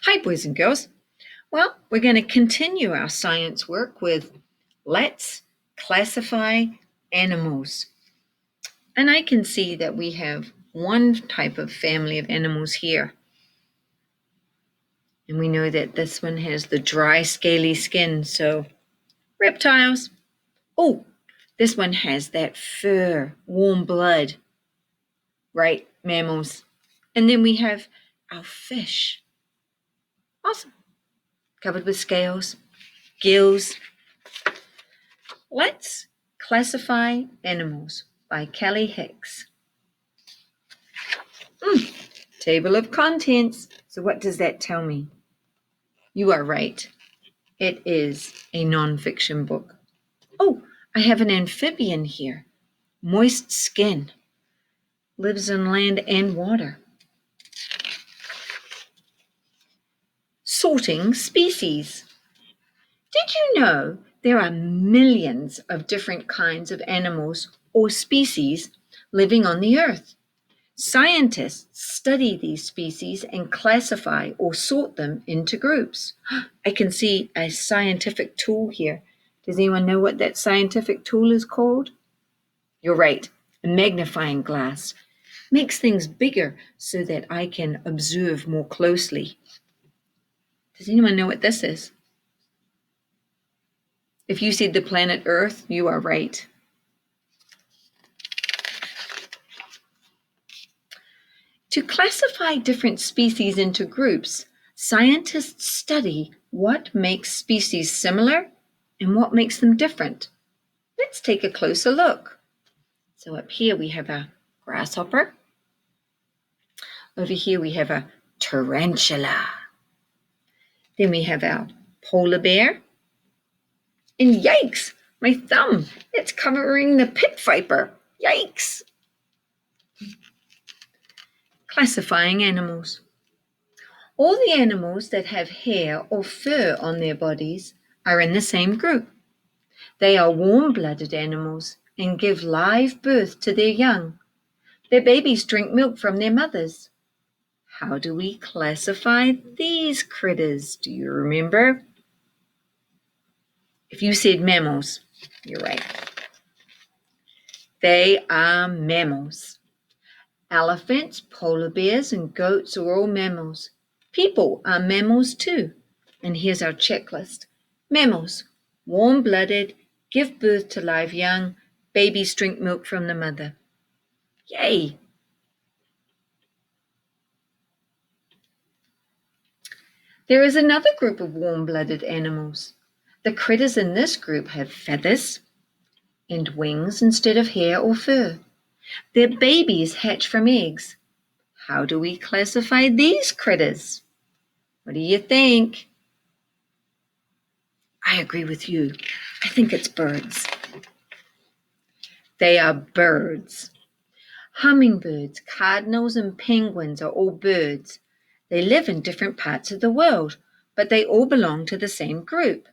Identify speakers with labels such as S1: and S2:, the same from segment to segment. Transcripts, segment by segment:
S1: Hi, boys and girls. Well, we're going to continue our science work with let's classify animals. And I can see that we have one type of family of animals here. And we know that this one has the dry, scaly skin, so reptiles. Oh, this one has that fur, warm blood, right? Mammals. And then we have our fish. Awesome. Covered with scales, gills. Let's Classify Animals by Kelly Hicks. Table of contents. So what does that tell me? You are right. It is a nonfiction book. Oh, I have an amphibian here. Moist skin. Lives on land and water. Sorting species. Did you know there are millions of different kinds of animals or species living on the earth? Scientists study these species and classify or sort them into groups. I can see a scientific tool here. Does anyone know what that scientific tool is called? You're right, a magnifying glass. Makes things bigger so that I can observe more closely. Does anyone know what this is? If you said the planet Earth, you are right. To classify different species into groups, scientists study what makes species similar and what makes them different. Let's take a closer look. So up here we have a grasshopper. Over here we have a tarantula. Then we have our polar bear. And yikes, my thumb, it's covering the pit viper. Yikes. Classifying animals. All the animals that have hair or fur on their bodies are in the same group. They are warm-blooded animals and give live birth to their young. Their babies drink milk from their mothers. How do we classify these critters? Do you remember? If you said mammals, you're right. They are mammals. Elephants, polar bears, and goats are all mammals. People are mammals too. And here's our checklist. Mammals, warm-blooded, give birth to live young, babies drink milk from the mother. Yay! There is another group of warm-blooded animals. The critters in this group have feathers and wings instead of hair or fur. Their babies hatch from eggs. How do we classify these critters? What do you think? I agree with you. I think it's birds. They are birds. Hummingbirds, cardinals, and penguins are all birds. They live in different parts of the world, but they all belong to the same group.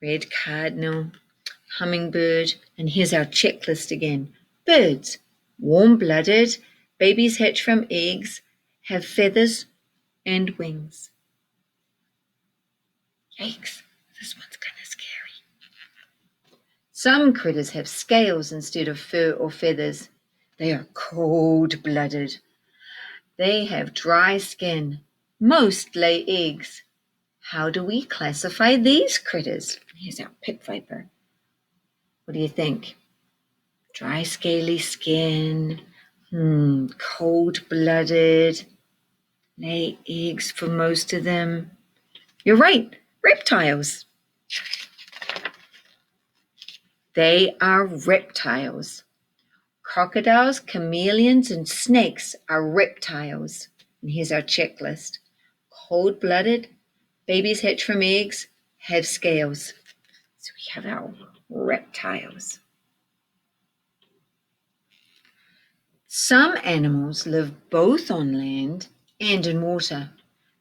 S1: Red cardinal, hummingbird, and here's our checklist again. Birds, warm-blooded, babies hatch from eggs, have feathers and wings. Yikes, this one's kind of scary. Some critters have scales instead of fur or feathers. They are cold-blooded. They have dry skin. Most lay eggs. How do we classify these critters? Here's our pit viper. What do you think? Dry, scaly skin, cold-blooded, lay eggs for most of them. You're right, reptiles. They are reptiles. Crocodiles, chameleons, and snakes are reptiles. And here's our checklist. Cold-blooded, babies hatch from eggs, have scales. So we have our reptiles. Some animals live both on land and in water.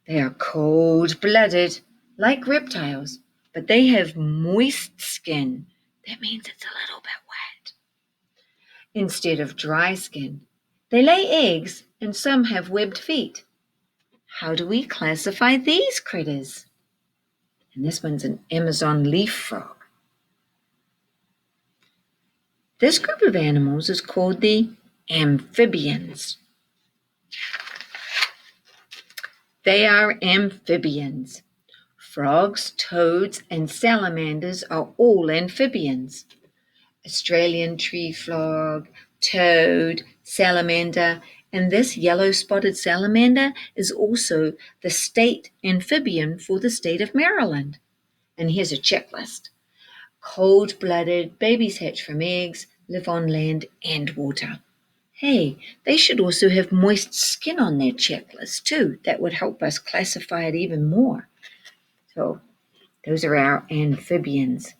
S1: They are cold-blooded, like reptiles, but they have moist skin. That means it's a little bit wet. Instead of dry skin, they lay eggs and some have webbed feet. How do we classify these critters? And this one's an Amazon leaf frog. This group of animals is called the amphibians. They are amphibians. Frogs, toads, and salamanders are all amphibians. Australian tree frog, toad, salamander, and this yellow-spotted salamander is also the state amphibian for the state of Maryland. And here's a checklist. Cold-blooded, babies hatch from eggs, live on land and water. Hey, they should also have moist skin on their checklist too. That would help us classify it even more. So those are our amphibians.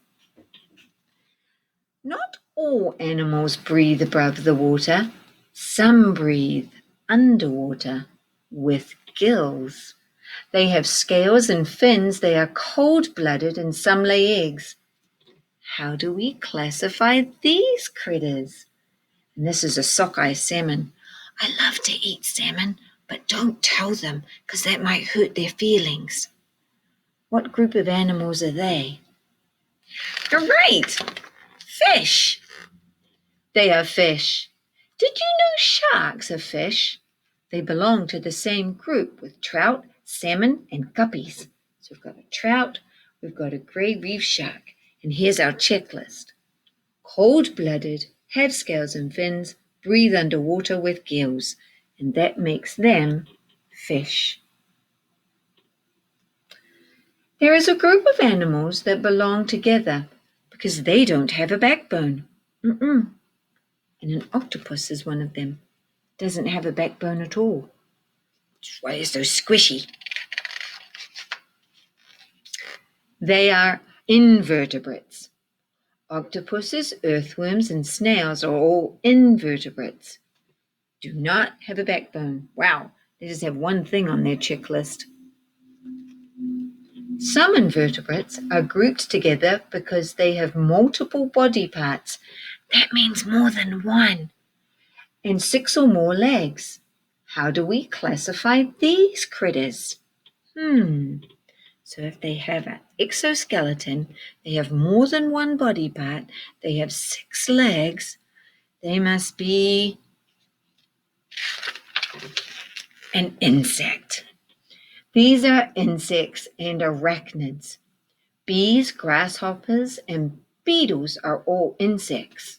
S1: Not all animals breathe above the water. Some breathe underwater with gills. They have scales and fins. They are cold-blooded and some lay eggs. How do we classify these critters? And this is a sockeye salmon. I love to eat salmon, but don't tell them because that might hurt their feelings. What group of animals are they? You're right. Fish. They are fish. Did you know sharks are fish? They belong to the same group with trout, salmon, and guppies. So we've got a trout, we've got a gray reef shark, and here's our checklist. Cold-blooded, have scales and fins, breathe underwater with gills, and that makes them fish. There is a group of animals that belong together because they don't have a backbone. And an octopus is one of them. Doesn't have a backbone at all. That's why it's so squishy. They are invertebrates. Octopuses, earthworms, and snails are all invertebrates. Do not have a backbone. Wow, they just have one thing on their checklist. Some invertebrates are grouped together because they have multiple body parts. That means more than one. And 6 or more legs. How do we classify these critters? So if they have an exoskeleton, they have more than one body part, they have 6 legs, they must be an insect. These are insects and arachnids. Bees, grasshoppers, and beetles are all insects.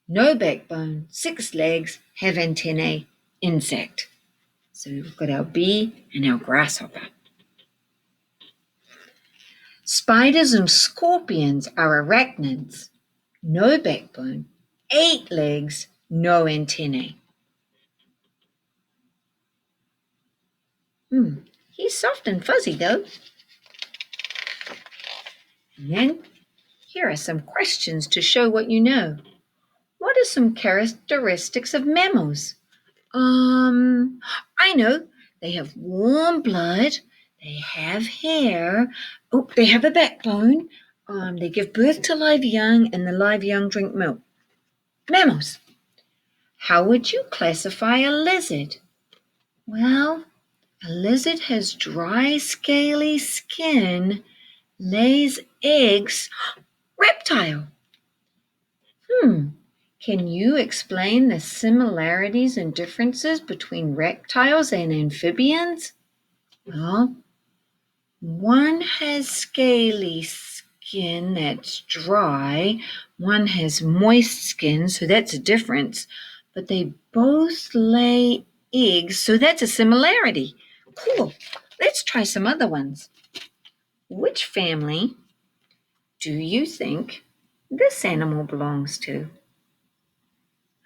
S1: No backbone, 6 legs, have antennae, insect. So we've got our bee and our grasshopper. Spiders and scorpions are arachnids. No backbone, 8 legs, no antennae. He's soft and fuzzy though. And then here are some questions to show what you know. What are some characteristics of mammals? I know. They have warm blood. They have hair. Oh, they have a backbone. They give birth to live young, and the live young drink milk. Mammals. How would you classify a lizard? Well, a lizard has dry, scaly skin, lays eggs. Reptile. Can you explain the similarities and differences between reptiles and amphibians? Well, one has scaly skin that's dry, one has moist skin, so that's a difference, but they both lay eggs, so that's a similarity. Cool. Let's try some other ones. Which family do you think this animal belongs to?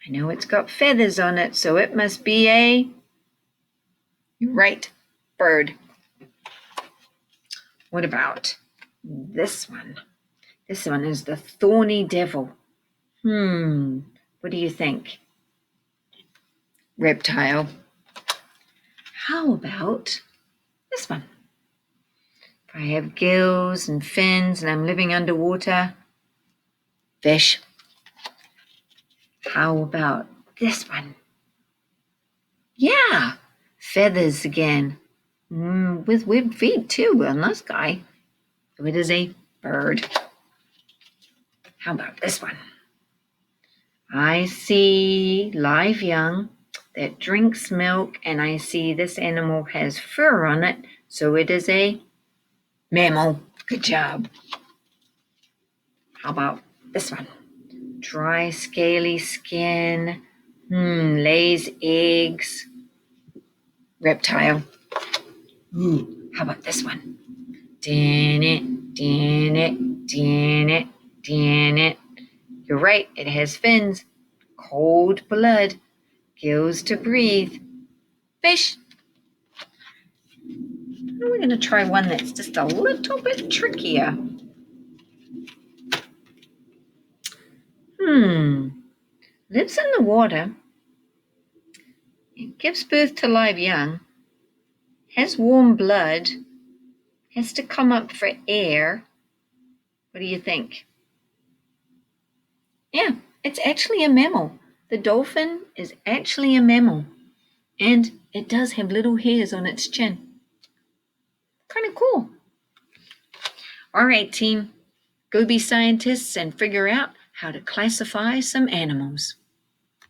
S1: I know it's got feathers on it, so it must be you're right, bird. What about this one? This one is the thorny devil. What do you think? Reptile. How about this one? If I have gills and fins and I'm living underwater, fish. How about this one? Yeah, feathers again. With webbed feet too on this guy. So it is a bird. How about this one? I see live young that drinks milk, and I see this animal has fur on it, so it is a mammal. Good job. How about this one? Dry, scaly skin, lays eggs. Reptile. How about this one? Dan it, dan it, dan it, dan it. You're right, it has fins, cold blood, gills to breathe. Fish. Now we're going to try one that's just a little bit trickier. Lives in the water. It gives birth to live young. Has warm blood. Has to come up for air. What do you think? Yeah, it's actually a mammal. The dolphin is actually a mammal. And it does have little hairs on its chin. Kind of cool. All right, team. Go be scientists and figure out how to classify some animals.